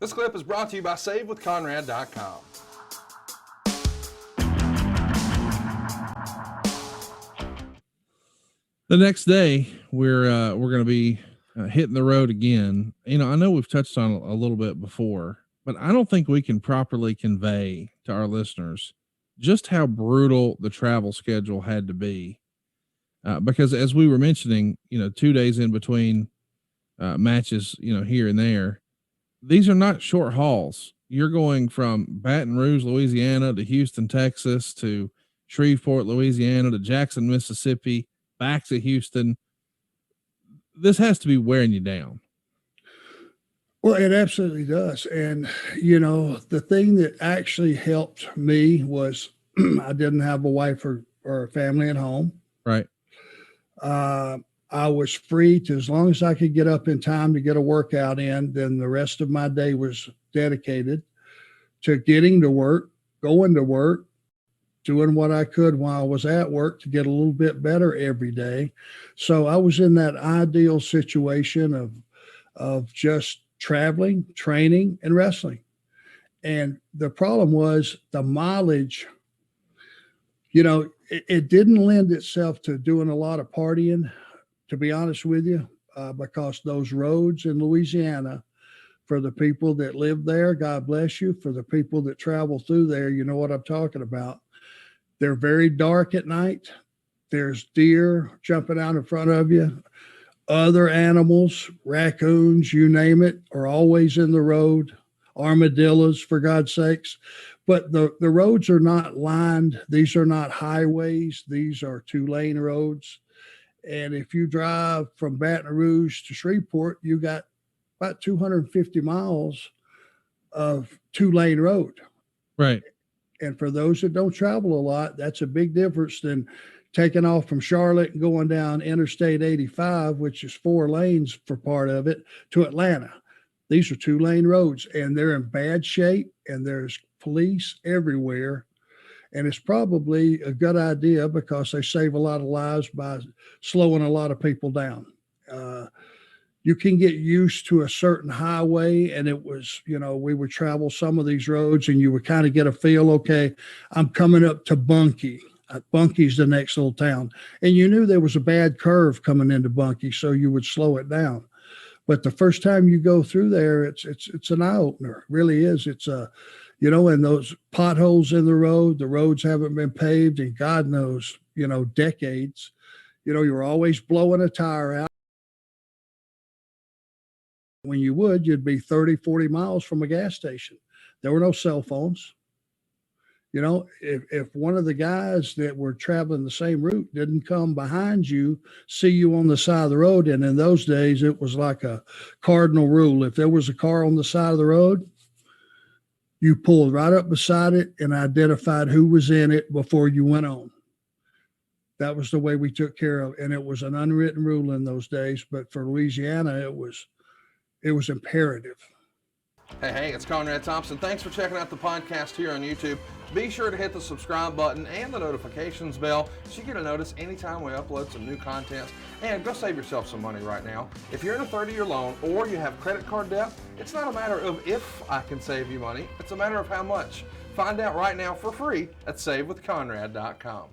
This clip is brought to you by SaveWithConrad.com. The next day, we're going to be hitting the road again. You know, I know we've touched on it a little bit before, but I don't think we can properly convey to our listeners just how brutal the travel schedule had to be. Because as we were mentioning, 2 days in between matches, here and there, these are not short hauls. You're going from Baton Rouge, Louisiana to Houston, Texas to Shreveport, Louisiana to Jackson, Mississippi, back to Houston. This has to be wearing you down. Well, it absolutely does. And, the thing that actually helped me was I didn't have a wife or a family at home. Right. I was free to, as long as I could get up in time to get a workout in, then the rest of my day was dedicated to getting to work, going to work, doing what I could while I was at work to get a little bit better every day. So I was in that ideal situation of just traveling, training, and wrestling. And the problem was the mileage, it didn't lend itself to doing a lot of partying, to be honest with you, because those roads in Louisiana, for the people that live there, God bless you. For the people that travel through there, you know what I'm talking about. They're very dark at night. There's deer jumping out in front of you. Other animals, raccoons, you name it, are always in the road. Armadillos, for God's sakes. But the roads are not lined. These are not highways. These are 2-lane roads. And if you drive from Baton Rouge to Shreveport, you got about 250 miles of 2-lane road. Right. And for those that don't travel a lot, that's a big difference than taking off from Charlotte and going down Interstate 85, which is 4 lanes for part of it, to Atlanta. These are 2-lane roads, and they're in bad shape, and there's police everywhere. And it's probably a good idea because they save a lot of lives by slowing a lot of people down. You can get used to a certain highway, and it was, we would travel some of these roads and you would kind of get a feel, okay, I'm coming up to Bunkie. Bunkie's the next little town. And you knew there was a bad curve coming into Bunkie, so you would slow it down. But the first time you go through there, it's an eye opener. It really is. It's and those potholes in the roads haven't been paved in God knows, decades. You're always blowing a tire out. When you'd be 30, 40 miles from a gas station. There were no cell phones. If one of the guys that were traveling the same route didn't come behind you, see you on the side of the road. And in those days, it was like a cardinal rule. If there was a car on the side of the road, you pulled right up beside it and identified who was in it before you went on. That was the way we took care of it. And it was an unwritten rule in those days. But for Louisiana, it was imperative. Hey, it's Conrad Thompson. Thanks for checking out the podcast here on YouTube. Be sure to hit the subscribe button and the notifications bell so you get a notice anytime we upload some new content. And go save yourself some money right now. If you're in a 30-year loan or you have credit card debt, it's not a matter of if I can save you money. It's a matter of how much. Find out right now for free at SaveWithConrad.com.